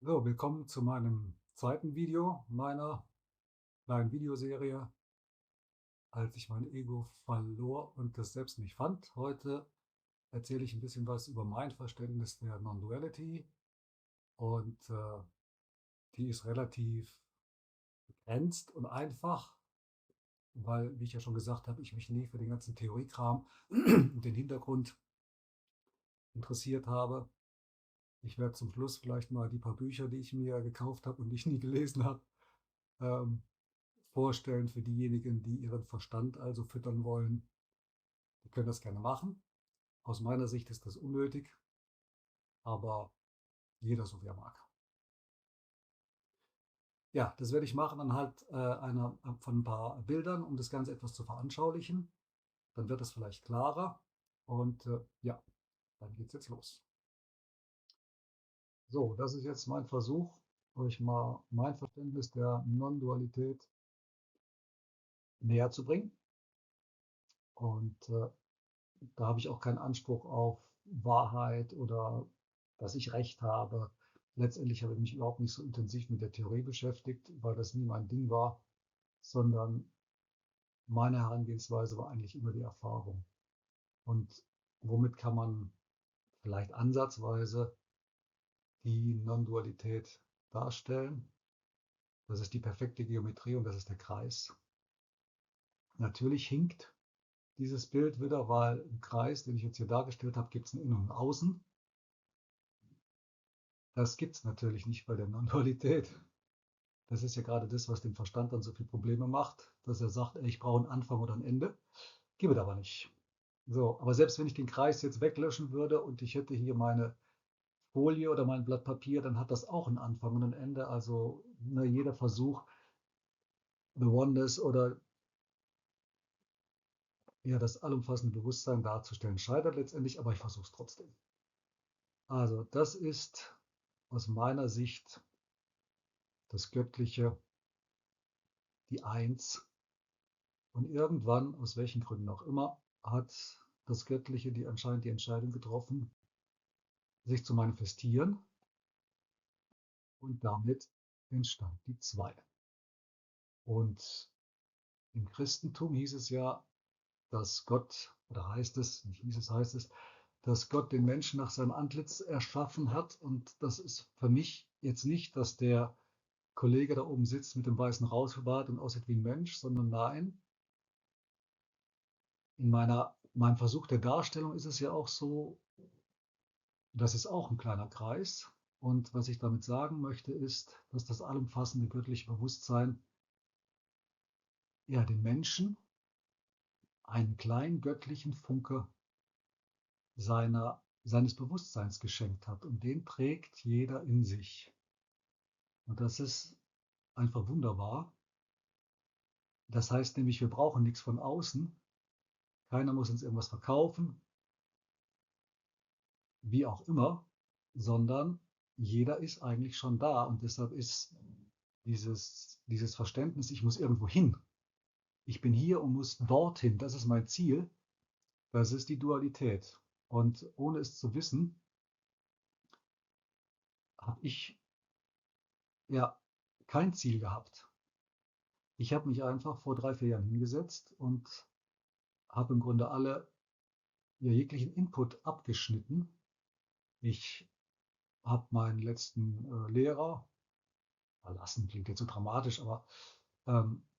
So, willkommen zu meinem zweiten Video meiner kleinen Videoserie, als ich mein Ego verlor und das selbst nicht fand. Heute erzähle ich ein bisschen was über mein Verständnis der Non-Duality und die ist relativ begrenzt und einfach, weil, wie ich ja schon gesagt habe, ich mich nie für den ganzen Theoriekram und den Hintergrund interessiert habe. Ich werde zum Schluss vielleicht mal die paar Bücher, die ich mir gekauft habe und die ich nie gelesen habe, ähm, vorstellen für diejenigen, die ihren Verstand also füttern wollen. Die können das gerne machen. Aus meiner Sicht ist das unnötig, aber jeder so wie er mag. Ja, das werde ich machen anhand von ein paar Bildern, um das Ganze etwas zu veranschaulichen. Dann wird es vielleicht klarer. Und ja, dann geht es jetzt los. So, das ist jetzt mein Versuch, euch mal mein Verständnis der Non-Dualität näher zu bringen. Und da habe ich auch keinen Anspruch auf Wahrheit oder dass ich recht habe. Letztendlich habe ich mich überhaupt nicht so intensiv mit der Theorie beschäftigt, weil das nie mein Ding war, sondern meine Herangehensweise war eigentlich immer die Erfahrung. Und womit kann man vielleicht ansatzweise die Non-Dualität darstellen? Das ist die perfekte Geometrie und das ist der Kreis. Natürlich hinkt dieses Bild wieder, weil im Kreis, den ich jetzt hier dargestellt habe, gibt es ein Innen und Außen. Das gibt es natürlich nicht bei der Non-Dualität. Das ist ja gerade das, was dem Verstand dann so viele Probleme macht, dass er sagt, ey, ich brauche einen Anfang oder ein Ende. Gibt es aber nicht. So, aber selbst wenn ich den Kreis jetzt weglöschen würde und ich hätte hier meine Folie oder mein Blatt Papier, dann hat das auch einen Anfang und ein Ende. Also jeder Versuch, The Oneness oder ja, das allumfassende Bewusstsein darzustellen, scheitert letztendlich, aber ich versuche es trotzdem. Also das ist aus meiner Sicht das Göttliche, die Eins. Und irgendwann, aus welchen Gründen auch immer, hat das Göttliche anscheinend die Entscheidung getroffen, sich zu manifestieren. Und damit entstand die Zwei. Und im Christentum hieß es ja, dass Gott, oder heißt es, nicht hieß es, heißt es, dass Gott den Menschen nach seinem Antlitz erschaffen hat. Und das ist für mich jetzt nicht, dass der Kollege da oben sitzt mit dem weißen Rausbart und aussieht wie ein Mensch, sondern nein, in meinem Versuch der Darstellung ist es ja auch so, das ist auch ein kleiner Kreis. Und was ich damit sagen möchte, ist, dass das allumfassende göttliche Bewusstsein ja den Menschen einen kleinen göttlichen Funke seines Bewusstseins geschenkt hat. Und den trägt jeder in sich. Und das ist einfach wunderbar. Das heißt nämlich, wir brauchen nichts von außen. Keiner muss uns irgendwas verkaufen, wie auch immer, sondern jeder ist eigentlich schon da. Und deshalb ist dieses Verständnis, ich muss irgendwo hin. Ich bin hier und muss dorthin. Das ist mein Ziel. Das ist die Dualität. Und ohne es zu wissen, habe ich ja kein Ziel gehabt. Ich habe mich einfach vor 3, 4 Jahren hingesetzt und habe im Grunde jeglichen Input abgeschnitten. Ich habe meinen letzten Lehrer verlassen, klingt jetzt so dramatisch, aber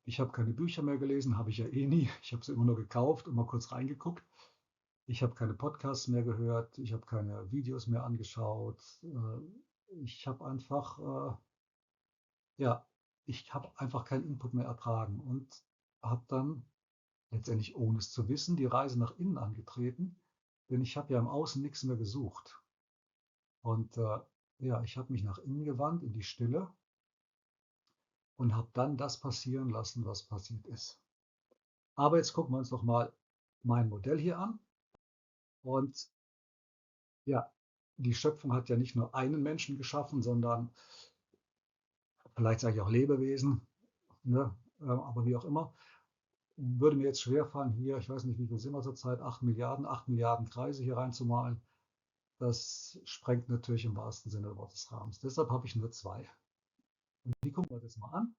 ich habe keine Bücher mehr gelesen, habe ich ja eh nie. Ich habe sie immer nur gekauft und mal kurz reingeguckt. Ich habe keine Podcasts mehr gehört, ich habe keine Videos mehr angeschaut. Ich habe einfach, ja, ich habe einfach keinen Input mehr ertragen und habe dann letztendlich, ohne es zu wissen, die Reise nach innen angetreten, denn ich habe ja im Außen nichts mehr gesucht. Und ja, ich habe mich nach innen gewandt, in die Stille und habe dann das passieren lassen, was passiert ist. Aber jetzt gucken wir uns noch mal mein Modell hier an. Und ja, die Schöpfung hat ja nicht nur einen Menschen geschaffen, sondern vielleicht sage ich auch Lebewesen, ne? Aber wie auch immer. Würde mir jetzt schwerfallen, hier, ich weiß nicht, wie viel sind wir zurzeit, 8 Milliarden, 8 Milliarden Kreise hier reinzumalen. das sprengt natürlich im wahrsten Sinne des Wortes Rahmens. Deshalb habe ich nur zwei. Und die gucken wir uns jetzt mal an,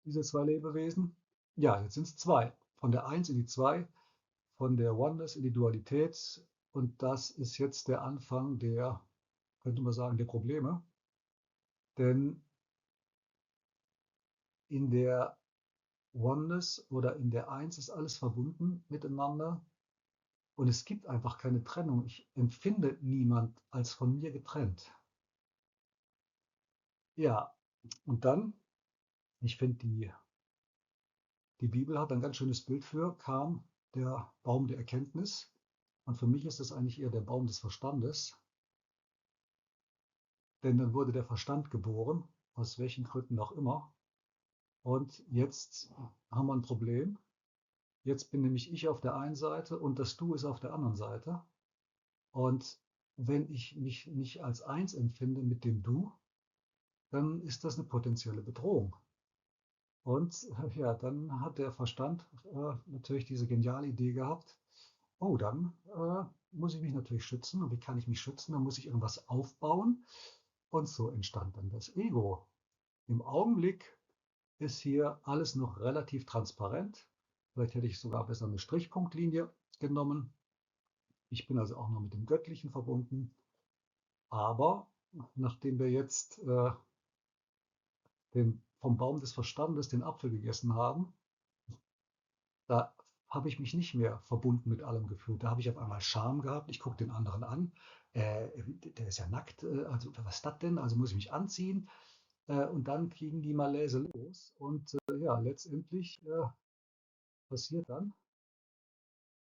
diese zwei Lebewesen. Ja, jetzt sind es zwei. Von der Eins in die zwei, von der Oneness in die Dualität. Und das ist jetzt der Anfang der, könnte man sagen, der Probleme. Denn in der Oneness oder in der Eins ist alles verbunden miteinander. Und es gibt einfach keine Trennung. Ich empfinde niemand als von mir getrennt. Ja, und dann, ich finde, die Bibel hat ein ganz schönes Bild für, kam der Baum der Erkenntnis. Und für mich ist das eigentlich eher der Baum des Verstandes. Denn dann wurde der Verstand geboren, aus welchen Gründen auch immer. Und jetzt haben wir ein Problem. Jetzt bin nämlich ich auf der einen Seite und das Du ist auf der anderen Seite. Und wenn ich mich nicht als eins empfinde mit dem Du, dann ist das eine potenzielle Bedrohung. Und ja, dann hat der Verstand natürlich diese geniale Idee gehabt, oh, dann muss ich mich natürlich schützen. Und wie kann ich mich schützen? Dann muss ich irgendwas aufbauen. Und so entstand dann das Ego. Im Augenblick ist hier alles noch relativ transparent. Vielleicht hätte ich sogar besser eine Strichpunktlinie genommen. Ich bin also auch noch mit dem Göttlichen verbunden. Aber nachdem wir jetzt vom Baum des Verstandes den Apfel gegessen haben, da habe ich mich nicht mehr verbunden mit allem gefühlt. Da habe ich auf einmal Scham gehabt. Ich gucke den anderen an. Der ist ja nackt. Also was ist das denn? Also muss ich mich anziehen. Und dann kriegen die Malaise los. Und ja, letztendlich passiert dann,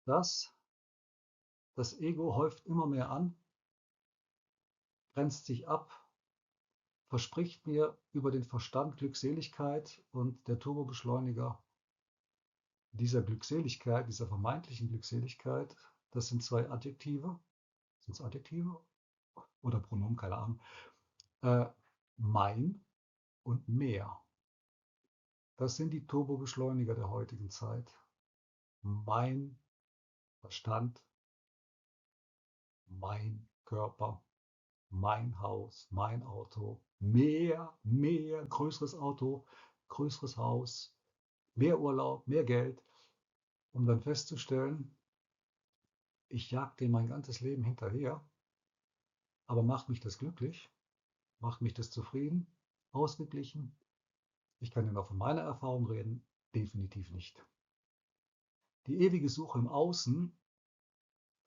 dass das Ego häuft immer mehr an, grenzt sich ab, verspricht mir über den Verstand Glückseligkeit und der Turbobeschleuniger dieser Glückseligkeit, dieser vermeintlichen Glückseligkeit, das sind zwei Adjektive. Sind es Adjektive oder Pronomen, keine Ahnung. Äh, mein und mehr. Das sind die Turbobeschleuniger der heutigen Zeit. Mein Verstand, mein Körper, mein Haus, mein Auto, mehr, größeres Auto, größeres Haus, mehr Urlaub, mehr Geld, um dann festzustellen, ich jag dem mein ganzes Leben hinterher, aber macht mich das glücklich? Macht mich das zufrieden? Ausgeglichen? Ich kann ja noch von meiner Erfahrung reden, definitiv nicht. Die ewige Suche im Außen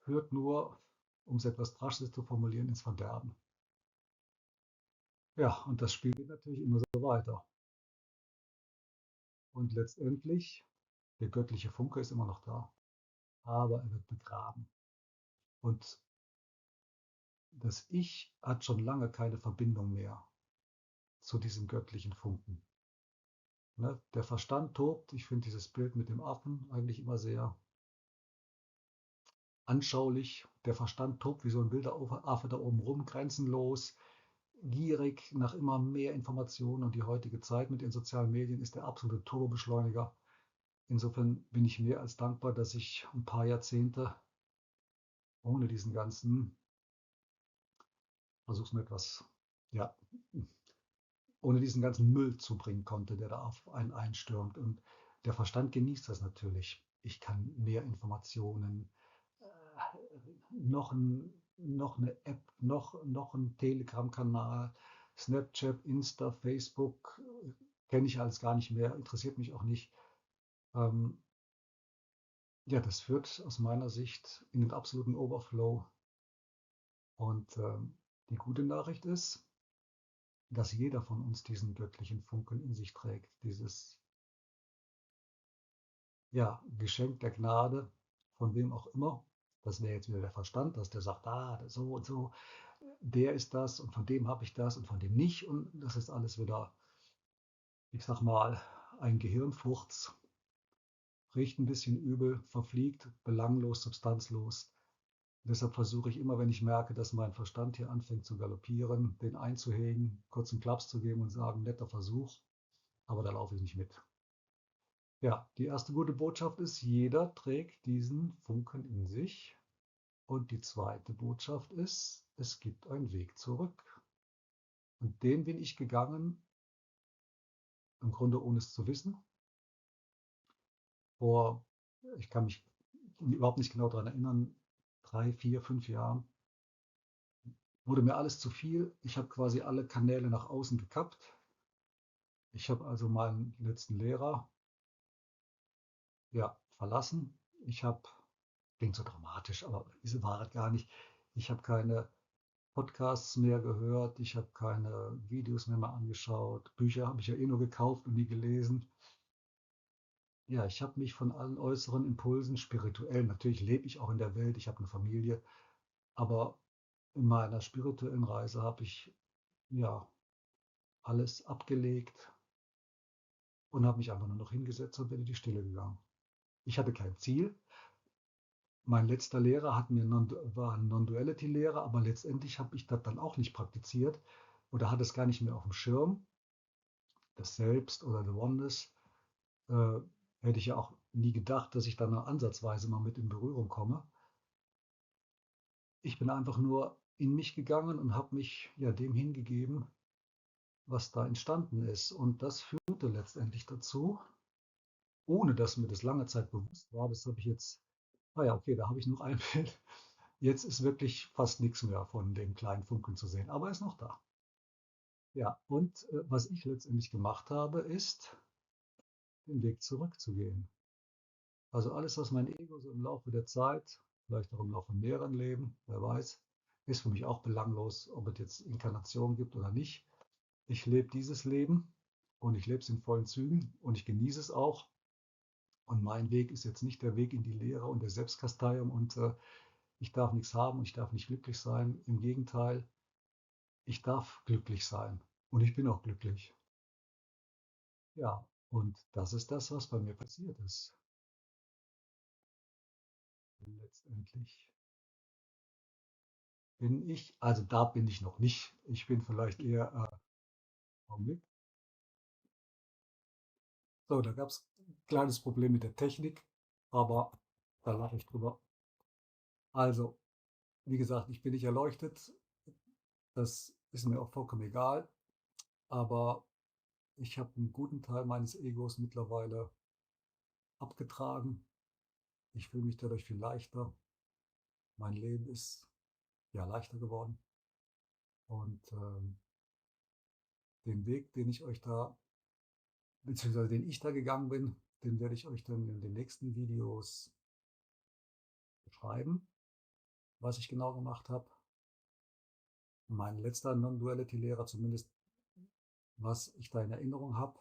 führt nur, um es etwas drastisches zu formulieren, ins Verderben. Ja, und das Spiel geht natürlich immer so weiter. Und letztendlich, der göttliche Funke ist immer noch da, aber er wird begraben. Und das Ich hat schon lange keine Verbindung mehr zu diesem göttlichen Funken. Ne? Der Verstand tobt. Ich finde dieses Bild mit dem Affen eigentlich immer sehr anschaulich. Der Verstand tobt wie so ein wilder Affe da oben rum, grenzenlos, gierig nach immer mehr Informationen. Und die heutige Zeit mit den sozialen Medien ist der absolute Turbobeschleuniger. Insofern bin ich mehr als dankbar, dass ich ein paar Jahrzehnte ohne diesen ganzen, versuch's mir etwas, ja, ohne diesen ganzen Müll zubringen konnte, der da auf einen einstürmt. Und der Verstand genießt das natürlich. Ich kann mehr Informationen, noch eine App, noch ein Telegram-Kanal, Snapchat, Insta, Facebook, kenne ich alles gar nicht mehr, interessiert mich auch nicht. Ähm, ja, das führt aus meiner Sicht in den absoluten Overflow. Und die gute Nachricht ist, dass jeder von uns diesen göttlichen Funken in sich trägt, dieses ja, Geschenk der Gnade, von wem auch immer. Das wäre jetzt wieder der Verstand, dass der sagt, ah, so und so, der ist das und von dem habe ich das und von dem nicht. Und das ist alles wieder, ich sag mal, ein Gehirnfurz, riecht ein bisschen übel, verfliegt, belanglos, substanzlos. Deshalb versuche ich immer, wenn ich merke, dass mein Verstand hier anfängt zu galoppieren, den einzuhegen, kurz einen Klaps zu geben und sagen, netter Versuch, aber da laufe ich nicht mit. Ja, die erste gute Botschaft ist, jeder trägt diesen Funken in sich. Und die zweite Botschaft ist, es gibt einen Weg zurück. Und den bin ich gegangen, im Grunde ohne es zu wissen. Vor, ich kann mich überhaupt nicht genau daran erinnern, 3, 4, 5 Jahren wurde mir alles zu viel. Ich habe quasi alle Kanäle nach außen gekappt. Ich habe also meinen letzten Lehrer, ja, verlassen. Ich habe, klingt so dramatisch, aber diese Wahrheit gar nicht. Ich habe keine Podcasts mehr gehört, ich habe keine Videos mehr mal angeschaut. Bücher habe ich ja eh nur gekauft und nie gelesen. Ja, ich habe mich von allen äußeren Impulsen spirituell, natürlich lebe ich auch in der Welt, ich habe eine Familie, aber in meiner spirituellen Reise habe ich ja alles abgelegt und habe mich einfach nur noch hingesetzt und bin in die Stille gegangen. Ich hatte kein Ziel. Mein letzter Lehrer war ein Non-Duality-Lehrer, aber letztendlich habe ich das dann auch nicht praktiziert oder hatte es gar nicht mehr auf dem Schirm. Das Selbst oder the Oneness äh, hätte ich ja auch nie gedacht, dass ich dann ansatzweise mal mit in Berührung komme. Ich bin einfach nur in mich gegangen und habe mich ja dem hingegeben, was da entstanden ist. Und das führte letztendlich dazu, ohne dass mir das lange Zeit bewusst war, das habe ich jetzt, naja, okay, da habe ich noch ein Bild. Jetzt ist wirklich fast nichts mehr von dem kleinen Funkeln zu sehen, aber er ist noch da. Ja, und was ich letztendlich gemacht habe, ist, den Weg zurückzugehen. Also alles, was mein Ego so im Laufe der Zeit, vielleicht auch im Laufe von mehreren Leben, wer weiß, ist für mich auch belanglos, ob es jetzt Inkarnation gibt oder nicht. Ich lebe dieses Leben und ich lebe es in vollen Zügen und ich genieße es auch. Und mein Weg ist jetzt nicht der Weg in die Lehre und der Selbstkasteiung und ich darf nichts haben und ich darf nicht glücklich sein. Im Gegenteil, ich darf glücklich sein und ich bin auch glücklich. Ja, und das ist das, was bei mir passiert ist. Letztendlich bin ich, also da bin ich noch nicht. Ich bin vielleicht eher, Augenblick. So, da gab es ein kleines Problem mit der Technik, aber da lache ich drüber. Also, wie gesagt, ich bin nicht erleuchtet. Das ist mir auch vollkommen egal. Aber ich habe einen guten Teil meines Egos mittlerweile abgetragen. Ich fühle mich dadurch viel leichter. Mein Leben ist ja leichter geworden. Und den Weg, den ich euch da, beziehungsweise den ich da gegangen bin, den werde ich euch dann in den nächsten Videos beschreiben, was ich genau gemacht habe. Mein letzter Non-Duality-Lehrer, zumindest was ich da in Erinnerung habe,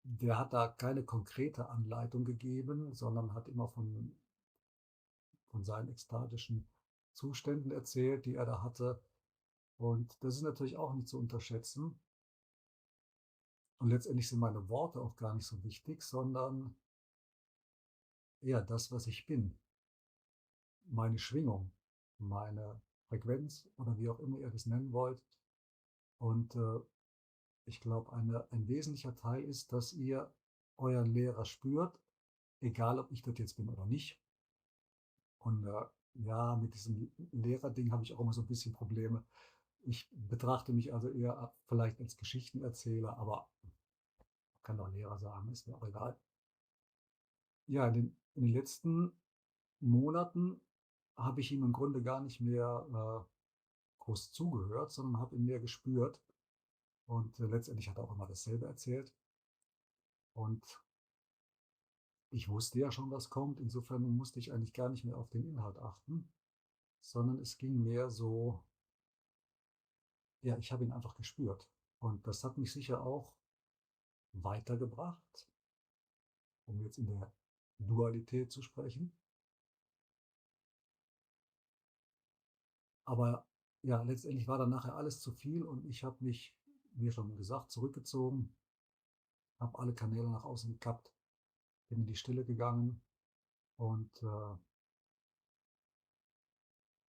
der hat da keine konkrete Anleitung gegeben, sondern hat immer von seinen ekstatischen Zuständen erzählt, die er da hatte. Und das ist natürlich auch nicht zu unterschätzen. Und letztendlich sind meine Worte auch gar nicht so wichtig, sondern eher das, was ich bin, meine Schwingung, meine Frequenz oder wie auch immer ihr das nennen wollt. Und ich glaube, ein wesentlicher Teil ist, dass ihr euren Lehrer spürt, egal ob ich das jetzt bin oder nicht. Und ja, mit diesem Lehrerding habe ich auch immer so ein bisschen Probleme. Ich betrachte mich also eher vielleicht als Geschichtenerzähler, aber kann doch Lehrer sagen, ist mir auch egal. Ja, in den letzten Monaten habe ich ihm im Grunde gar nicht mehr groß zugehört, sondern habe ihn mehr gespürt. Und letztendlich hat er auch immer dasselbe erzählt. Und ich wusste ja schon, was kommt. Insofern musste ich eigentlich gar nicht mehr auf den Inhalt achten, sondern es ging mehr so, ja, ich habe ihn einfach gespürt. Und das hat mich sicher auch weitergebracht, um jetzt in der Dualität zu sprechen. Aber ja, letztendlich war dann nachher alles zu viel und ich habe mich, wie schon gesagt, zurückgezogen, habe alle Kanäle nach außen gekappt, bin in die Stille gegangen und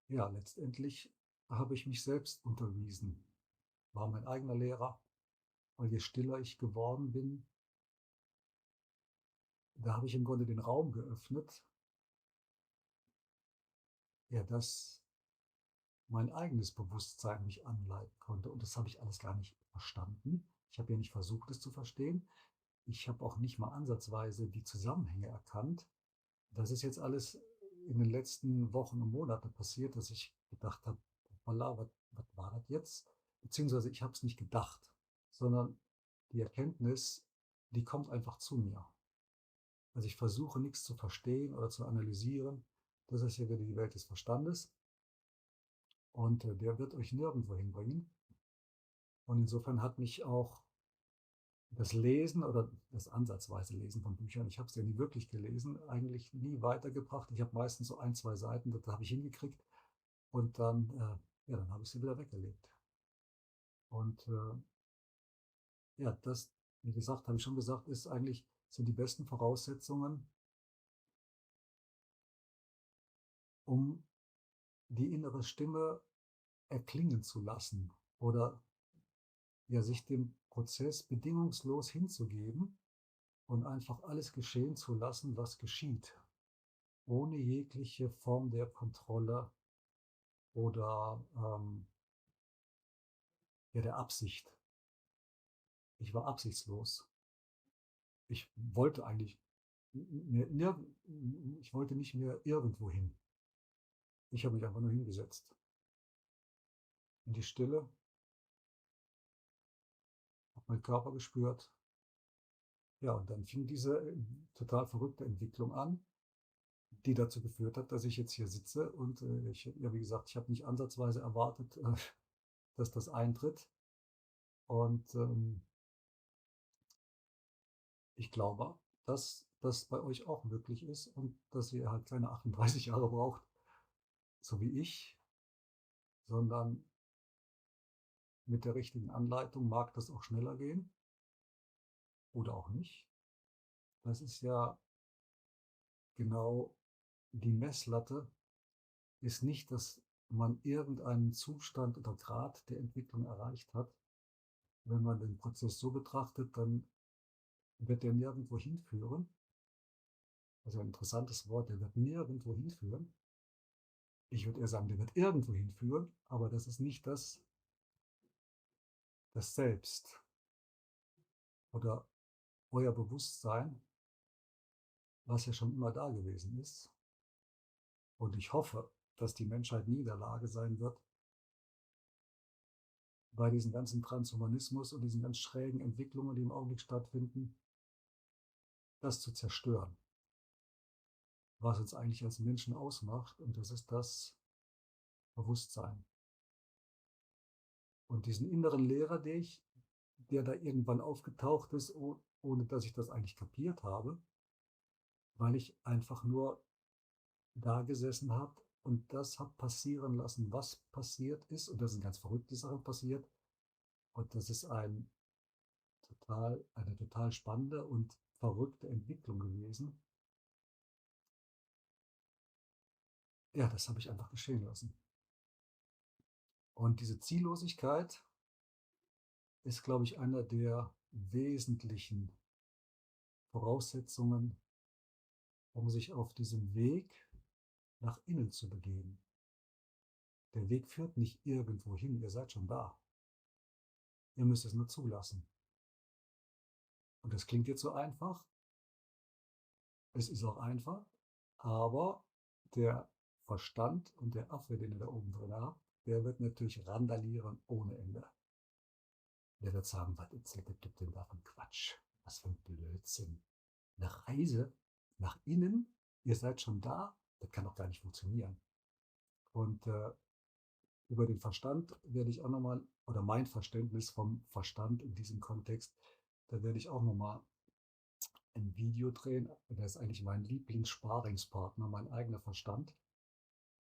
ja, letztendlich habe ich mich selbst unterwiesen, war mein eigener Lehrer, weil je stiller ich geworden bin, da habe ich im Grunde den Raum geöffnet ja, dass mein eigenes Bewusstsein mich anleiten konnte. Und das habe ich alles gar nicht verstanden. Ich habe ja nicht versucht, es zu verstehen. Ich habe auch nicht mal ansatzweise die Zusammenhänge erkannt. Das ist jetzt alles in den letzten Wochen und Monaten passiert, dass ich gedacht habe, voilà, was war das jetzt? Beziehungsweise ich habe es nicht gedacht, sondern die Erkenntnis, die kommt einfach zu mir. Also ich versuche nichts zu verstehen oder zu analysieren. Das ist ja wieder die Welt des Verstandes und der wird euch nirgendwo hinbringen. Und insofern hat mich auch das Lesen oder das ansatzweise Lesen von Büchern, ich habe es ja nie wirklich gelesen, eigentlich nie weitergebracht. Ich habe meistens so ein, zwei Seiten, das habe ich hingekriegt und dann, ja, dann habe ich sie wieder weggelegt. Und ja, das, wie gesagt, habe ich schon gesagt, ist eigentlich, sind die besten Voraussetzungen, um die innere Stimme erklingen zu lassen oder ja, sich dem Prozess bedingungslos hinzugeben und einfach alles geschehen zu lassen, was geschieht, ohne jegliche Form der Kontrolle oder ja, der Absicht. Ich war absichtslos. Ich wollte eigentlich, ich wollte nicht mehr irgendwo hin. Ich habe mich einfach nur hingesetzt. In die Stille, habe meinen Körper gespürt. Ja, und dann fing diese total verrückte Entwicklung an, die dazu geführt hat, dass ich jetzt hier sitze und ich, ja, wie gesagt, ich habe nicht ansatzweise erwartet, dass das eintritt. Und ich glaube, dass das bei euch auch möglich ist und dass ihr halt keine 38 Jahre braucht, so wie ich, sondern mit der richtigen Anleitung mag das auch schneller gehen oder auch nicht. Das ist ja genau die Messlatte, ist nicht, dass man irgendeinen Zustand oder Grad der Entwicklung erreicht hat. Wenn man den Prozess so betrachtet, dann wird der nirgendwo hinführen. Also ein interessantes Wort, der wird nirgendwo hinführen. Ich würde eher sagen, der wird irgendwo hinführen, aber das ist nicht das Selbst oder euer Bewusstsein, was ja schon immer da gewesen ist. Und ich hoffe, dass die Menschheit nie in der Lage sein wird, bei diesem ganzen Transhumanismus und diesen ganz schrägen Entwicklungen, die im Augenblick stattfinden, das zu zerstören, was uns eigentlich als Menschen ausmacht. Und das ist das Bewusstsein. Und diesen inneren Lehrer, der da irgendwann aufgetaucht ist, ohne dass ich das eigentlich kapiert habe, weil ich einfach nur da gesessen habe und das habe passieren lassen, was passiert ist. Und das sind ganz verrückte Sachen passiert. Und das ist eine total spannende und verrückte Entwicklung gewesen. Ja, das habe ich einfach geschehen lassen. Und diese Ziellosigkeit ist, glaube ich, einer der wesentlichen Voraussetzungen, um sich auf diesem Weg nach innen zu begeben. Der Weg führt nicht irgendwo hin, ihr seid schon da. Ihr müsst es nur zulassen. Und das klingt jetzt so einfach. Es ist auch einfach, aber der Verstand und der Affe, den ihr da oben drin habt, der wird natürlich randalieren ohne Ende. Der wird sagen, was erzählt der Typ denn da von Quatsch? Was für ein Blödsinn. Eine Reise nach innen, ihr seid schon da, das kann doch gar nicht funktionieren. Und über den Verstand werde ich auch nochmal, oder mein Verständnis vom Verstand in diesem Kontext, da werde ich auch nochmal ein Video drehen. Der ist eigentlich mein Lieblingssparingspartner, mein eigener Verstand.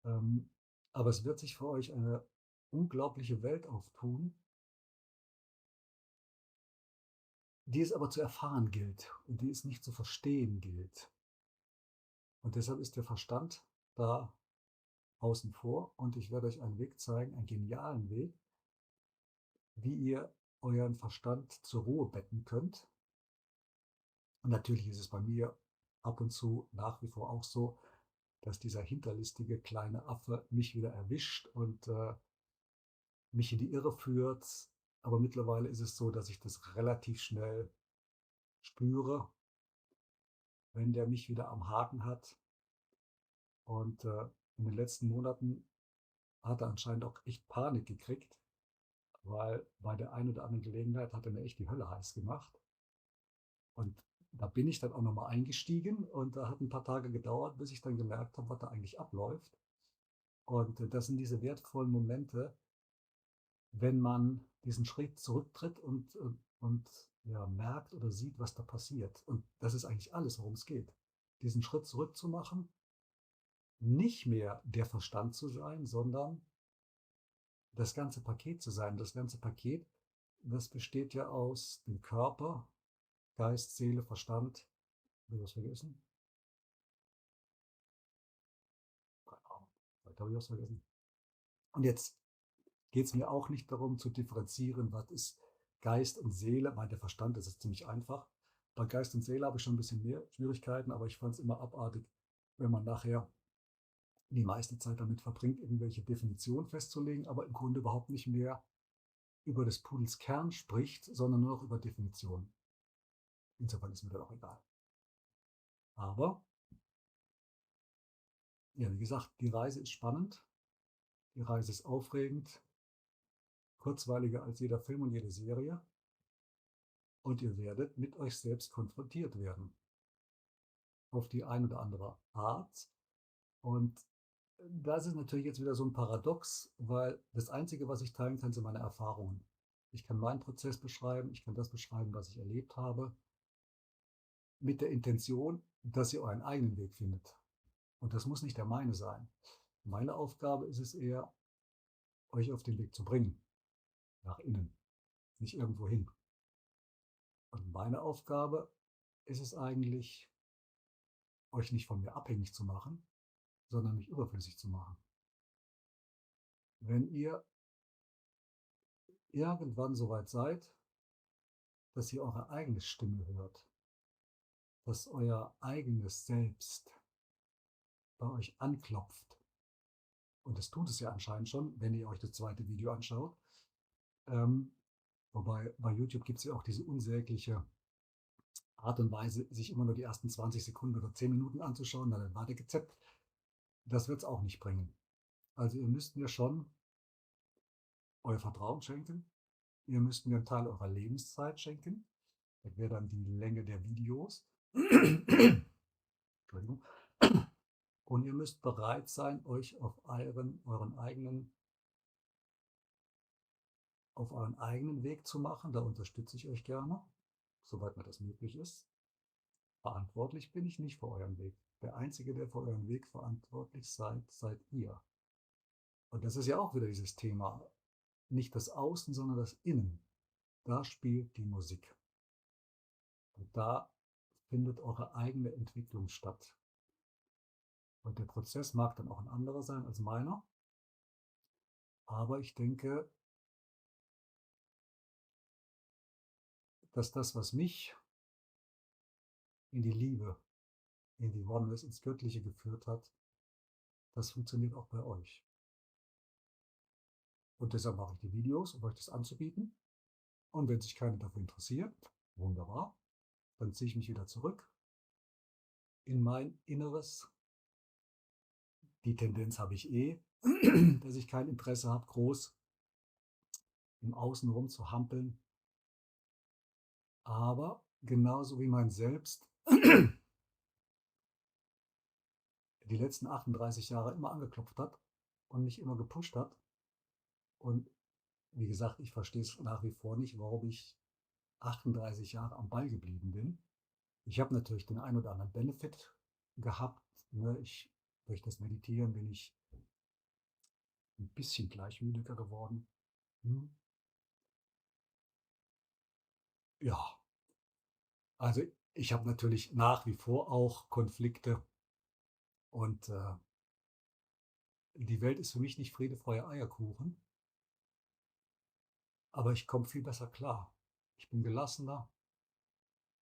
Ähm, aber es wird sich für euch eine unglaubliche Welt auftun, die es aber zu erfahren gilt und die es nicht zu verstehen gilt. Und deshalb ist der Verstand da außen vor und ich werde euch einen Weg zeigen, einen genialen Weg, wie ihr euren Verstand zur Ruhe betten könnt. Und natürlich ist es bei mir ab und zu nach wie vor auch so, dass dieser hinterlistige kleine Affe mich wieder erwischt und mich in die Irre führt. Aber mittlerweile ist es so, dass ich das relativ schnell spüre, wenn der mich wieder am Haken hat. Und in den letzten Monaten hat er anscheinend auch echt Panik gekriegt, weil bei der einen oder anderen Gelegenheit hat er mir echt die Hölle heiß gemacht. Und da bin ich dann auch nochmal eingestiegen und da hat ein paar Tage gedauert, bis ich dann gemerkt habe, was da eigentlich abläuft. Und das sind diese wertvollen Momente, wenn man diesen Schritt zurücktritt und ja, merkt oder sieht, was da passiert. Und das ist eigentlich alles, worum es geht. Diesen Schritt zurückzumachen, nicht mehr der Verstand zu sein, sondern das ganze Paket zu sein. Das ganze Paket, das besteht ja aus dem Körper, Geist, Seele, Verstand. Habe ich was vergessen? Keine Ahnung. Vielleicht habe ich was vergessen. Und jetzt geht es mir auch nicht darum zu differenzieren, was ist Geist und Seele. Weil der Verstand ist ziemlich einfach. Bei Geist und Seele habe ich schon ein bisschen mehr Schwierigkeiten, aber ich fand es immer abartig, wenn man nachher die meiste Zeit damit verbringt, irgendwelche Definitionen festzulegen, aber im Grunde überhaupt nicht mehr über des Pudels Kern spricht, sondern nur noch über Definitionen. Insofern ist mir das auch egal. Aber, ja, wie gesagt, die Reise ist spannend, die Reise ist aufregend, kurzweiliger als jeder Film und jede Serie. Und ihr werdet mit euch selbst konfrontiert werden. Auf die eine oder andere Art. Und das ist natürlich jetzt wieder so ein Paradox, weil das Einzige, was ich teilen kann, sind meine Erfahrungen. Ich kann meinen Prozess beschreiben, ich kann das beschreiben, was ich erlebt habe, mit der Intention, dass ihr euren eigenen Weg findet. Und das muss nicht der meine sein. Meine Aufgabe ist es eher, euch auf den Weg zu bringen, nach innen, nicht irgendwo hin. Und meine Aufgabe ist es eigentlich, euch nicht von mir abhängig zu machen, sondern mich überflüssig zu machen. Wenn ihr irgendwann so weit seid, dass ihr eure eigene Stimme hört, dass euer eigenes Selbst bei euch anklopft, und das tut es ja anscheinend schon, wenn ihr euch das zweite Video anschaut, ähm, wobei bei YouTube gibt es ja auch diese unsägliche Art und Weise, sich immer nur die ersten 20 Sekunden oder 10 Minuten anzuschauen, dann weitergezappt. Das wird es auch nicht bringen. Also ihr müsst mir schon euer Vertrauen schenken. Ihr müsst mir einen Teil eurer Lebenszeit schenken. Das wäre dann die Länge der Videos. Entschuldigung. Und ihr müsst bereit sein, euch auf euren eigenen Weg zu machen. Da unterstütze ich euch gerne, soweit mir das möglich ist. Verantwortlich bin ich nicht für euren Weg. Der Einzige, der für euren Weg verantwortlich seid ihr. Und das ist ja auch wieder dieses Thema. Nicht das Außen, sondern das Innen. Da spielt die Musik. Und da findet eure eigene Entwicklung statt. Und der Prozess mag dann auch ein anderer sein als meiner. Aber ich denke, dass das, was mich in die Liebe, in die Oneness, ins Göttliche geführt hat, das funktioniert auch bei euch. Und deshalb mache ich die Videos, um euch das anzubieten. Und wenn sich keiner dafür interessiert, wunderbar, dann ziehe ich mich wieder zurück in mein Inneres. Die Tendenz habe ich dass ich kein Interesse habe, groß im Außen rum zu hampeln. Aber genauso wie mein Selbst die letzten 38 Jahre immer angeklopft hat und mich immer gepusht hat. Und wie gesagt, ich verstehe es nach wie vor nicht, warum ich 38 Jahre am Ball geblieben bin. Ich habe natürlich den einen oder anderen Benefit gehabt. Ne? Durch das Meditieren bin ich ein bisschen gleichmütiger geworden. Ja, also ich habe natürlich nach wie vor auch Konflikte und die Welt ist für mich nicht Friede, Freude, Eierkuchen, aber ich komme viel besser klar. Ich bin gelassener,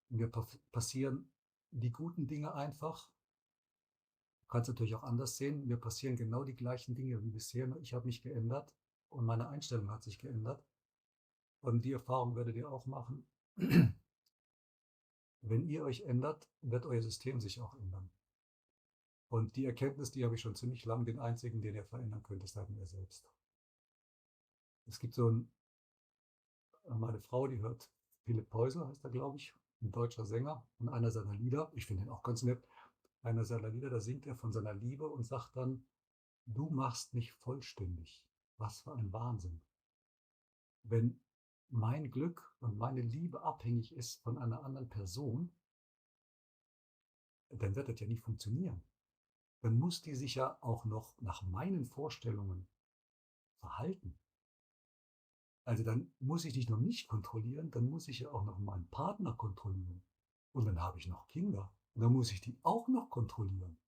mir passieren die guten Dinge einfach, kannst natürlich auch anders sehen. Mir passieren genau die gleichen Dinge wie bisher, nur ich habe mich geändert und meine Einstellung hat sich geändert. Und die Erfahrung werdet ihr auch machen. Wenn ihr euch ändert, wird euer System sich auch ändern. Und die Erkenntnis, die habe ich schon ziemlich lang, den einzigen, den ihr verändern könnt, ist halt ihr selbst. Es gibt so meine Frau, die hört Philipp Poisel, heißt er, glaube ich, ein deutscher Sänger. Und einer seiner Lieder, ich finde ihn auch ganz nett, einer seiner Lieder, da singt er von seiner Liebe und sagt dann, du machst mich vollständig. Was für ein Wahnsinn. Wenn mein Glück und meine Liebe abhängig ist von einer anderen Person, dann wird das ja nicht funktionieren. Dann muss die sich ja auch noch nach meinen Vorstellungen verhalten. Also dann muss ich nicht nur mich kontrollieren, dann muss ich ja auch noch meinen Partner kontrollieren. Und dann habe ich noch Kinder. Und dann muss ich die auch noch kontrollieren.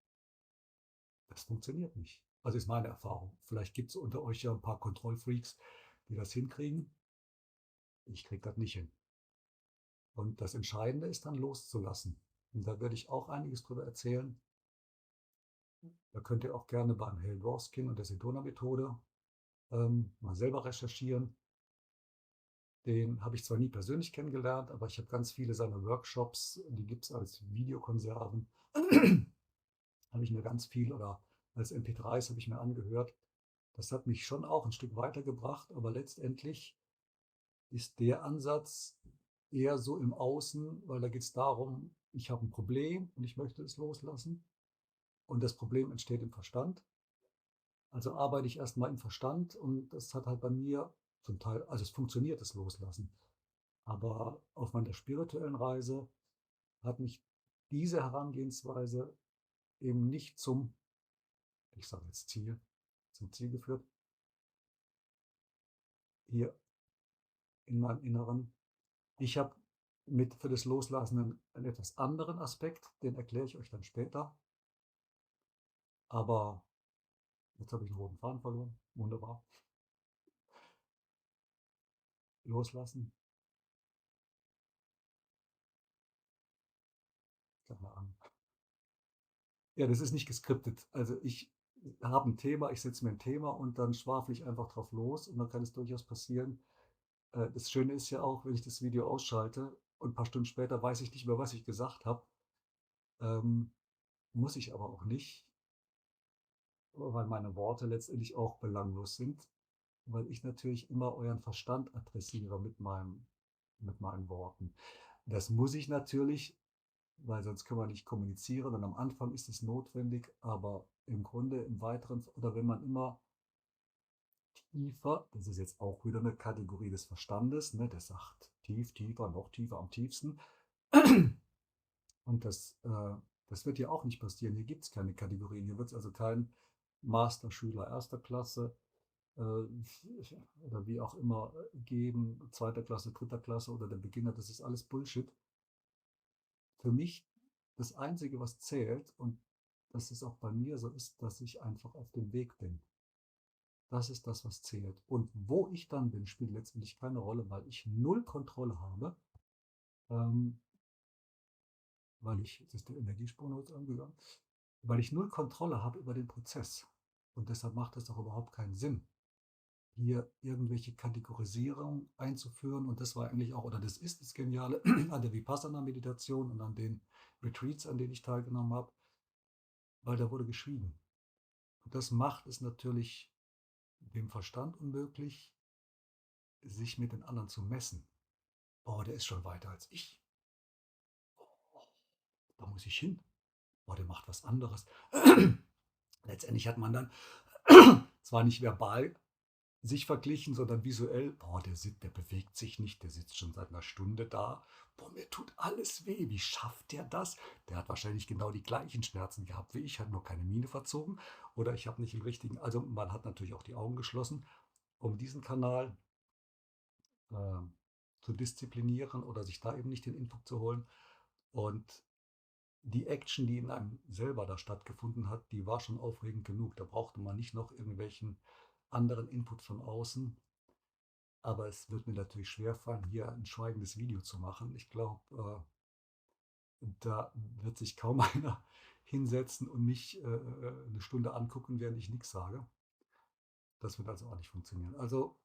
Das funktioniert nicht. Also ist meine Erfahrung. Vielleicht gibt es unter euch ja ein paar Kontrollfreaks, die das hinkriegen. Ich kriege das nicht hin. Und das Entscheidende ist dann loszulassen. Und da werde ich auch einiges drüber erzählen. Da könnt ihr auch gerne beim Hale Dworskin und der Sedona-Methode mal selber recherchieren. Den habe ich zwar nie persönlich kennengelernt, aber ich habe ganz viele seiner Workshops, die gibt es als Videokonserven. Habe ich mir ganz viel oder als MP3s habe ich mir angehört. Das hat mich schon auch ein Stück weitergebracht, aber letztendlich ist der Ansatz eher so im Außen, weil da geht es darum, ich habe ein Problem und ich möchte es loslassen. Und das Problem entsteht im Verstand. Also arbeite ich erstmal im Verstand und das hat halt bei mir zum Teil, also es funktioniert, das Loslassen. Aber auf meiner spirituellen Reise hat mich diese Herangehensweise eben nicht ich sage jetzt zum Ziel geführt, hier in meinem Inneren. Ich habe für das Loslassen einen etwas anderen Aspekt, den erkläre ich euch dann später. Aber jetzt habe ich einen roten Faden verloren. Wunderbar. Loslassen. Keine Ahnung. Ja, das ist nicht geskriptet. Also ich habe ein Thema, ich setze mir ein Thema und dann schwafle ich einfach drauf los und dann kann es durchaus passieren. Das Schöne ist ja auch, wenn ich das Video ausschalte und ein paar Stunden später weiß ich nicht mehr, was ich gesagt habe. Ähm, Muss ich aber auch nicht, weil meine Worte letztendlich auch belanglos sind, weil ich natürlich immer euren Verstand adressiere mit meinen Worten. Das muss ich natürlich, weil sonst können wir nicht kommunizieren und am Anfang ist es notwendig, aber im Grunde im Weiteren oder wenn man immer tiefer, das ist jetzt auch wieder eine Kategorie des Verstandes, ne, der sagt tiefer, noch tiefer, am tiefsten. Und das wird ja auch nicht passieren. Hier gibt es keine Kategorien. Hier wird es also keinen Masterschüler erster Klasse oder wie auch immer geben, zweiter Klasse, dritter Klasse oder der Beginner. Das ist alles Bullshit. Für mich das Einzige, was zählt, und dass es auch bei mir so ist, dass ich einfach auf dem Weg bin. Das ist das, was zählt. Und wo ich dann bin, spielt letztendlich keine Rolle, weil ich null Kontrolle habe. Ähm, jetzt ist der Energiesprung noch angegangen, weil ich null Kontrolle habe über den Prozess. Und deshalb macht es doch überhaupt keinen Sinn, hier irgendwelche Kategorisierung einzuführen. Und das war eigentlich auch, oder das ist das Geniale an der Vipassana-Meditation und an den Retreats, an denen ich teilgenommen habe, weil da wurde geschwiegen. Und das macht es natürlich dem Verstand unmöglich, sich mit den anderen zu messen. Oh, der ist schon weiter als ich. Oh, da muss ich hin. Oh, der macht was anderes. Letztendlich hat man dann zwar nicht verbal sich verglichen, sondern visuell. Boah, der bewegt sich nicht, der sitzt schon seit einer Stunde da. Boah, mir tut alles weh. Wie schafft der das? Der hat wahrscheinlich genau die gleichen Schmerzen gehabt wie ich, hat nur keine Miene verzogen. Oder ich habe nicht den richtigen. Also man hat natürlich auch die Augen geschlossen, um diesen Kanal äh, zu disziplinieren oder sich da eben nicht den Input zu holen. Und die Action, die in einem selber da stattgefunden hat, die war schon aufregend genug. Da brauchte man nicht noch irgendwelchen anderen Input von außen. Aber es wird mir natürlich schwerfallen, hier ein schweigendes Video zu machen. Ich glaube, da wird sich kaum einer hinsetzen und mich eine Stunde angucken, während ich nichts sage. Das wird also auch nicht funktionieren. Also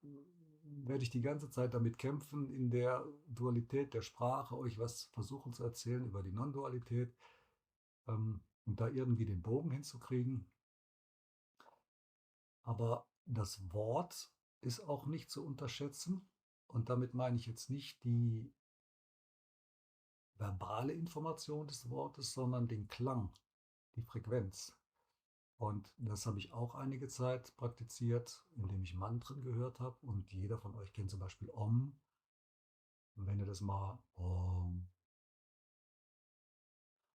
werde ich die ganze Zeit damit kämpfen, in der Dualität der Sprache euch was versuchen zu erzählen über die Non-Dualität, und da irgendwie den Bogen hinzukriegen. Aber das Wort ist auch nicht zu unterschätzen. Und damit meine ich jetzt nicht die verbale Information des Wortes, sondern den Klang, die Frequenz. Und das habe ich auch einige Zeit praktiziert, indem ich Mantren gehört habe. Und jeder von euch kennt zum Beispiel Om. Und wenn ihr das mal Om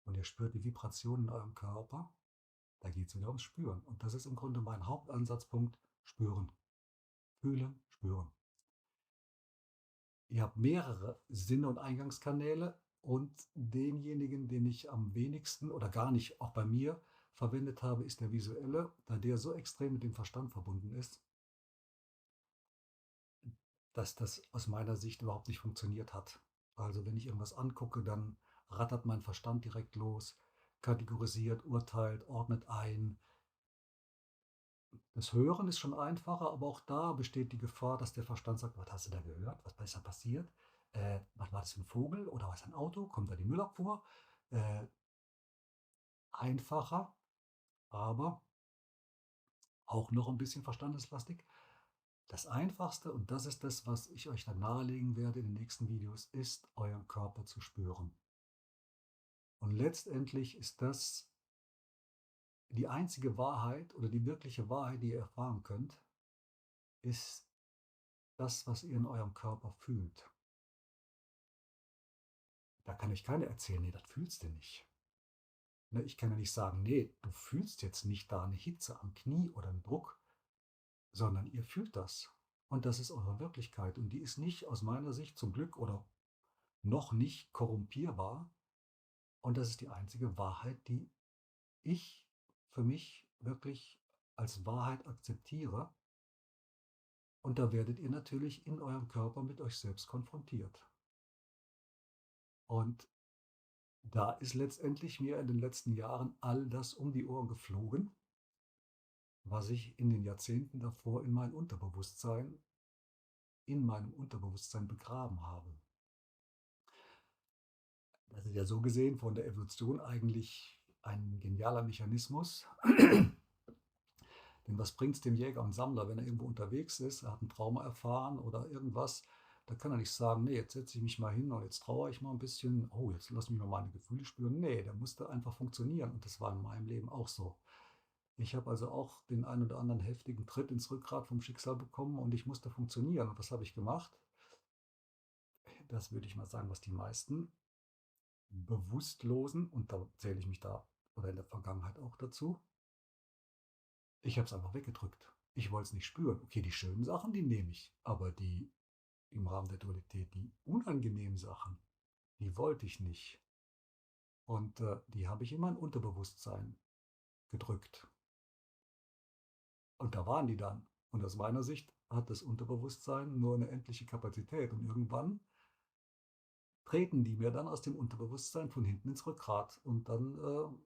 und ihr spürt die Vibration in eurem Körper, da geht es wieder ums Spüren. Und das ist im Grunde mein Hauptansatzpunkt. Spüren. Fühlen, spüren. Ihr habt mehrere Sinne und Eingangskanäle, und denjenigen, den ich am wenigsten oder gar nicht auch bei mir verwendet habe, ist der visuelle, da der so extrem mit dem Verstand verbunden ist, dass das aus meiner Sicht überhaupt nicht funktioniert hat. Also wenn ich irgendwas angucke, dann rattert mein Verstand direkt los, kategorisiert, urteilt, ordnet ein. Das Hören ist schon einfacher, aber auch da besteht die Gefahr, dass der Verstand sagt: Was hast du da gehört? Was ist da passiert? Was war das für ein Vogel oder was ein Auto? Kommt da die Müllabfuhr? Äh, Einfacher, aber auch noch ein bisschen verstandeslastig. Das Einfachste, und das ist das, was ich euch dann nahelegen werde in den nächsten Videos, ist, euren Körper zu spüren. Und letztendlich ist das die einzige Wahrheit oder die wirkliche Wahrheit, die ihr erfahren könnt, ist das, was ihr in eurem Körper fühlt. Da kann euch keiner erzählen: nee, das fühlst du nicht. Ne, ich kann ja nicht sagen: nee, du fühlst jetzt nicht da eine Hitze am Knie oder einen Druck, sondern ihr fühlt das. Und das ist eure Wirklichkeit. Und die ist nicht, aus meiner Sicht zum Glück oder noch nicht, korrumpierbar. Und das ist die einzige Wahrheit, die ich für mich wirklich als Wahrheit akzeptiere. Und da werdet ihr natürlich in eurem Körper mit euch selbst konfrontiert. Und da ist letztendlich mir in den letzten Jahren all das um die Ohren geflogen, was ich in den Jahrzehnten davor in meinem Unterbewusstsein begraben habe. Das ist ja so gesehen von der Evolution eigentlich ein genialer Mechanismus. Denn was bringt es dem Jäger und Sammler, wenn er irgendwo unterwegs ist, er hat ein Trauma erfahren oder irgendwas, da kann er nicht sagen: nee, jetzt setze ich mich mal hin und jetzt trauere ich mal ein bisschen, oh, jetzt lass mich mal meine Gefühle spüren. Nee, der musste einfach funktionieren, und das war in meinem Leben auch so. Ich habe also auch den einen oder anderen heftigen Tritt ins Rückgrat vom Schicksal bekommen, und ich musste funktionieren. Und was habe ich gemacht? Das würde ich mal sagen, was die meisten Bewusstlosen, und da zähle ich mich da oder in der Vergangenheit auch dazu, ich habe es einfach weggedrückt. Ich wollte es nicht spüren. Okay, die schönen Sachen, die nehme ich, aber die im Rahmen der Dualität, die unangenehmen Sachen, die wollte ich nicht. Und die habe ich in mein Unterbewusstsein gedrückt. Und da waren die dann. Und aus meiner Sicht hat das Unterbewusstsein nur eine endliche Kapazität. Und irgendwann treten die mir dann aus dem Unterbewusstsein von hinten ins Rückgrat. Und dann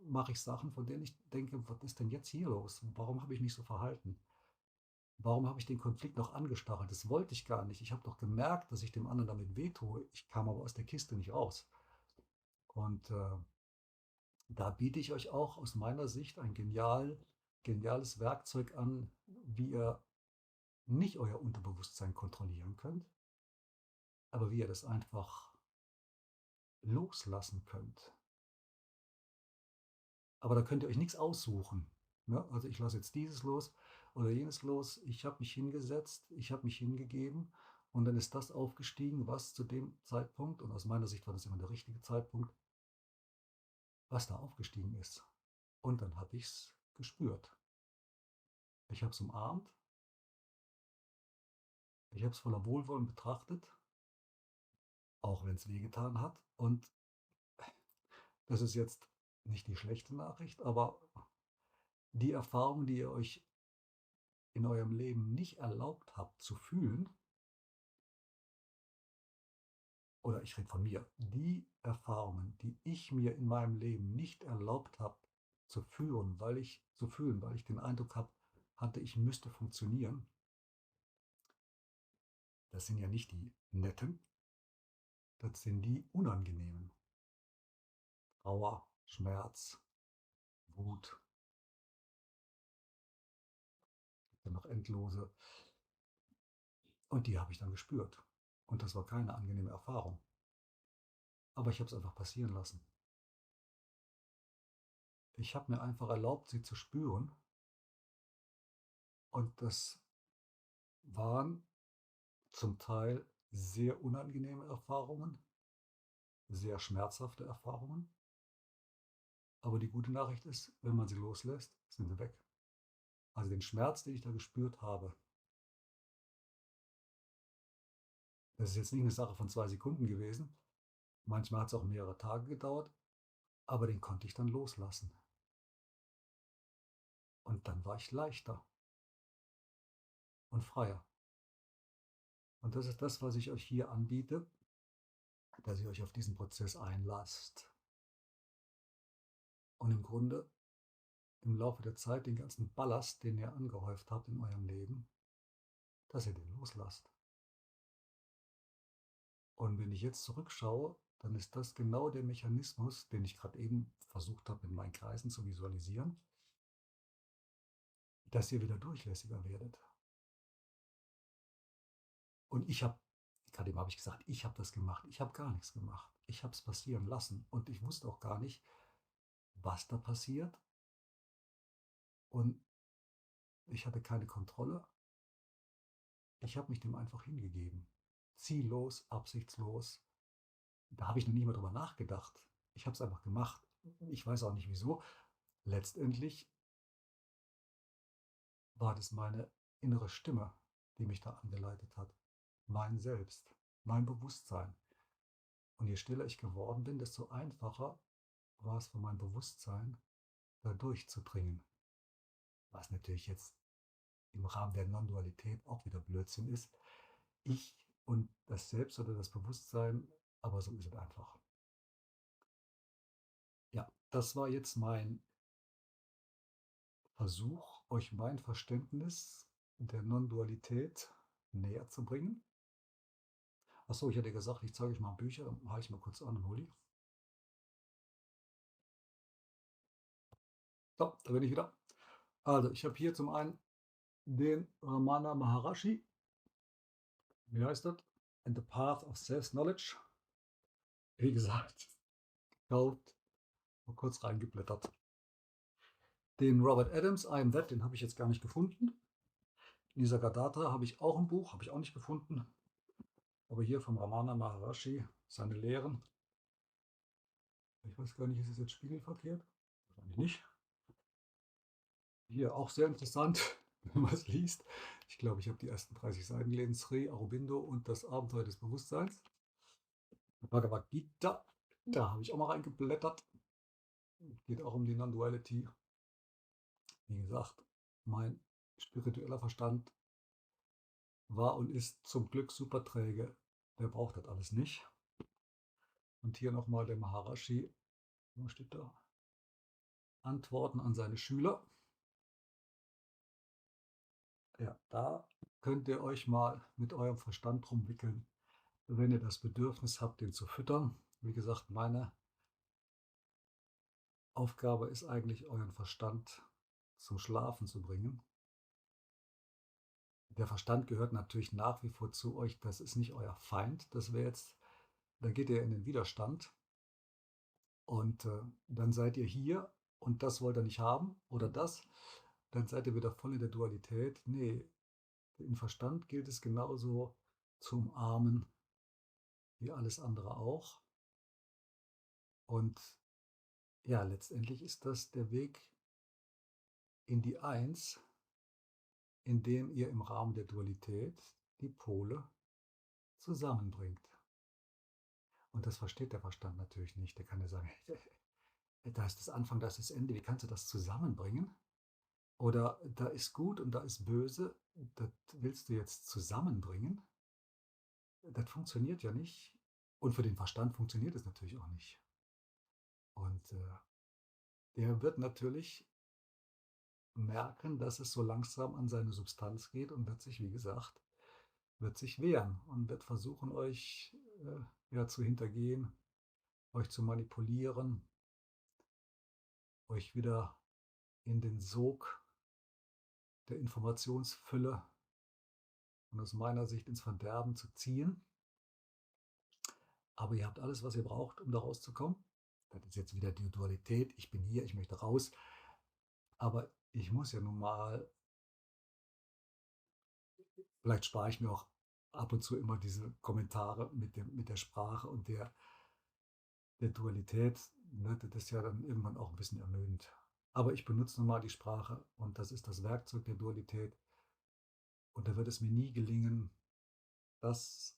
mache ich Sachen, von denen ich denke: was ist denn jetzt hier los? Warum habe ich mich so verhalten? Warum habe ich den Konflikt noch angestachelt? Das wollte ich gar nicht. Ich habe doch gemerkt, dass ich dem anderen damit wehtue. Ich kam aber aus der Kiste nicht raus. Und da biete ich euch auch aus meiner Sicht ein geniales Werkzeug an, wie ihr nicht euer Unterbewusstsein kontrollieren könnt, aber wie ihr das einfach loslassen könnt. Aber da könnt ihr euch nichts aussuchen. Ne? Also ich lasse jetzt dieses los oder jenes los. Ich habe mich hingesetzt, ich habe mich hingegeben, und dann ist das aufgestiegen, was zu dem Zeitpunkt, und aus meiner Sicht war das immer der richtige Zeitpunkt, was da aufgestiegen ist. Und dann habe ich es gespürt. Ich habe es umarmt, ich habe es voller Wohlwollen betrachtet, auch wenn es wehgetan hat. Und das ist jetzt nicht die schlechte Nachricht, aber die Erfahrung, die ihr euch in eurem Leben nicht erlaubt habt zu fühlen, oder ich rede von mir, die Erfahrungen, die ich mir in meinem Leben nicht erlaubt habe zu fühlen, weil ich den Eindruck hatte, ich müsste funktionieren, das sind ja nicht die netten, das sind die unangenehmen. Trauer, Schmerz, Wut, dann noch endlose. Und die habe ich dann gespürt. Und das war keine angenehme Erfahrung. Aber ich habe es einfach passieren lassen. Ich habe mir einfach erlaubt, sie zu spüren. Und das waren zum Teil sehr unangenehme Erfahrungen, sehr schmerzhafte Erfahrungen. Aber die gute Nachricht ist, wenn man sie loslässt, sind sie weg. Also den Schmerz, den ich da gespürt habe, das ist jetzt nicht eine Sache von 2 Sekunden gewesen. Manchmal hat es auch mehrere Tage gedauert, aber den konnte ich dann loslassen. Und dann war ich leichter und freier. Und das ist das, was ich euch hier anbiete, dass ihr euch auf diesen Prozess einlasst. Und im Grunde im Laufe der Zeit den ganzen Ballast, den ihr angehäuft habt in eurem Leben, dass ihr den loslasst. Und wenn ich jetzt zurückschaue, dann ist das genau der Mechanismus, den ich gerade eben versucht habe, in meinen Kreisen zu visualisieren, dass ihr wieder durchlässiger werdet. Und gerade eben habe ich gesagt, ich habe das gemacht. Ich habe gar nichts gemacht. Ich habe es passieren lassen. Und ich wusste auch gar nicht, was da passiert. Und ich hatte keine Kontrolle. Ich habe mich dem einfach hingegeben. Ziellos, absichtslos. Da habe ich noch nie mehr drüber nachgedacht. Ich habe es einfach gemacht. Ich weiß auch nicht wieso. Letztendlich war das meine innere Stimme, die mich da angeleitet hat. Mein Selbst, mein Bewusstsein. Und je stiller ich geworden bin, desto einfacher war es für mein Bewusstsein, da durchzudringen. Was natürlich jetzt im Rahmen der Non-Dualität auch wieder Blödsinn ist. Ich und das Selbst oder das Bewusstsein, aber so ist es einfach. Ja, das war jetzt mein Versuch, euch mein Verständnis der Non-Dualität näher zu bringen. Achso, ich hatte gesagt, ich zeige euch mal Bücher, dann halte ich mal kurz an und hole die. So, da bin ich wieder. Also, ich habe hier zum einen den Ramana Maharishi. Wie heißt das? And the Path of Self-Knowledge. Wie gesagt, gekauft, mal kurz reingeblättert. Den Robert Adams, I Am That, den habe ich jetzt gar nicht gefunden. Nisargadatta habe ich auch ein Buch, habe ich auch nicht gefunden. Aber hier vom Ramana Maharishi, seine Lehren. Ich weiß gar nicht, ist es jetzt spiegelverkehrt? Wahrscheinlich nicht. Hier auch sehr interessant, wenn man es liest. Ich glaube, ich habe die ersten 30 Seiten gelesen. Sri Aurobindo und das Abenteuer des Bewusstseins. Bhagavad Gita, da habe ich auch mal reingeblättert. Geht auch um die Non-Duality. Wie gesagt, mein spiritueller Verstand war und ist zum Glück super träge. Der braucht das alles nicht. Und hier nochmal der Maharishi. Was steht da? Antworten an seine Schüler. Ja, da könnt ihr euch mal mit eurem Verstand drum wickeln, wenn ihr das Bedürfnis habt, den zu füttern. Wie gesagt, meine Aufgabe ist eigentlich, euren Verstand zum Schlafen zu bringen. Der Verstand gehört natürlich nach wie vor zu euch. Das ist nicht euer Feind. Das wäre jetzt, dann geht ihr in den Widerstand. Und dann seid ihr hier und das wollt ihr nicht haben oder das. Dann seid ihr wieder voll in der Dualität. Nee, den Verstand gilt es genauso zu umarmen wie alles andere auch. Und ja, letztendlich ist das der Weg in die Eins, in dem ihr im Rahmen der Dualität die Pole zusammenbringt. Und das versteht der Verstand natürlich nicht. Der kann ja sagen, da ist das Anfang, da ist das Ende, wie kannst du das zusammenbringen? Oder da ist gut und da ist böse, das willst du jetzt zusammenbringen? Das funktioniert ja nicht. Und für den Verstand funktioniert es natürlich auch nicht. Und der wird natürlich merken, dass es so langsam an seine Substanz geht und wird sich, wie gesagt, wird sich wehren und wird versuchen, euch ja, zu hintergehen, euch zu manipulieren, euch wieder in den Sog der Informationsfülle und aus meiner Sicht ins Verderben zu ziehen. Aber ihr habt alles, was ihr braucht, um da rauszukommen. Das ist jetzt wieder die Dualität. Ich bin hier, ich möchte raus. Aber ich muss ja nun mal, vielleicht spare ich mir auch ab und zu immer diese Kommentare mit der Sprache und der Dualität. Ne? Das ist ja dann irgendwann auch ein bisschen ermüdend. Aber ich benutze nun mal die Sprache und das ist das Werkzeug der Dualität. Und da wird es mir nie gelingen, das,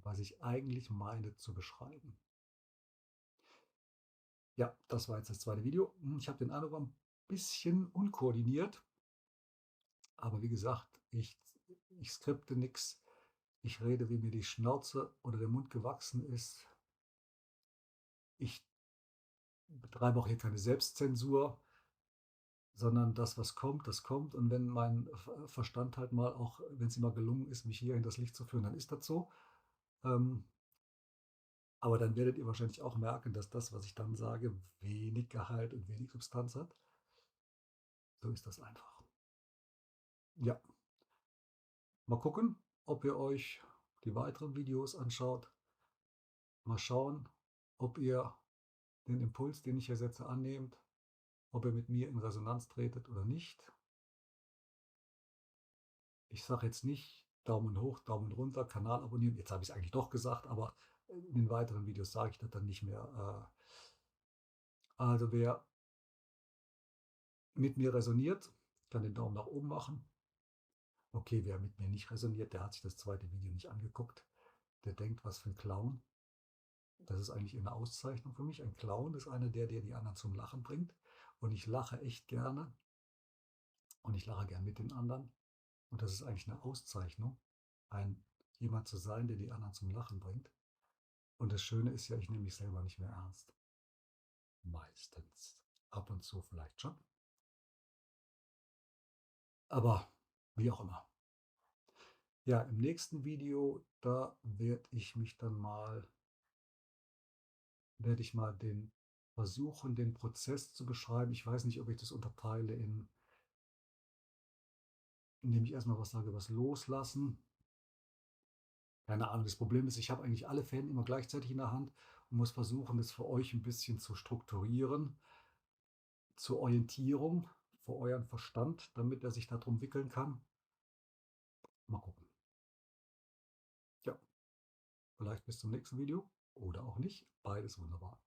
was ich eigentlich meine, zu beschreiben. Ja, das war jetzt das zweite Video. Ich habe den Eindruck, ein bisschen unkoordiniert. Aber wie gesagt, ich skripte nichts. Ich rede, wie mir die Schnauze oder der Mund gewachsen ist. Ich betreibe auch hier keine Selbstzensur, sondern das, was kommt, das kommt. Und wenn mein Verstand halt mal auch, wenn es ihm mal gelungen ist, mich hier in das Licht zu führen, dann ist das so. Aber dann werdet ihr wahrscheinlich auch merken, dass das, was ich dann sage, wenig Gehalt und wenig Substanz hat. So ist das einfach. Ja, mal gucken, ob ihr euch die weiteren Videos anschaut. Mal schauen, ob ihr den Impuls, den ich hier setze, annehmt, ob ihr mit mir in Resonanz tretet oder nicht. Ich sage jetzt nicht Daumen hoch, Daumen runter, Kanal abonnieren. Jetzt habe ich es eigentlich doch gesagt, aber in den weiteren Videos sage ich das dann nicht mehr. Also wer mit mir resoniert, kann den Daumen nach oben machen. Okay, wer mit mir nicht resoniert, der hat sich das zweite Video nicht angeguckt. Der denkt, was für ein Clown. Das ist eigentlich eine Auszeichnung für mich. Ein Clown ist einer, der die anderen zum Lachen bringt. Und ich lache echt gerne. Und ich lache gern mit den anderen. Und das ist eigentlich eine Auszeichnung, jemand zu sein, der die anderen zum Lachen bringt. Und das Schöne ist ja, ich nehme mich selber nicht mehr ernst. Meistens. Ab und zu vielleicht schon. Aber wie auch immer. Ja, im nächsten Video, da werde ich mal versuchen, den Prozess zu beschreiben. Ich weiß nicht, ob ich das unterteile indem ich erstmal was sage, was loslassen. Keine Ahnung, das Problem ist, ich habe eigentlich alle Fäden immer gleichzeitig in der Hand und muss versuchen, das für euch ein bisschen zu strukturieren, zur Orientierung für euren Verstand, damit er sich darum wickeln kann. Mal gucken. Ja, vielleicht bis zum nächsten Video oder auch nicht. Beides wunderbar.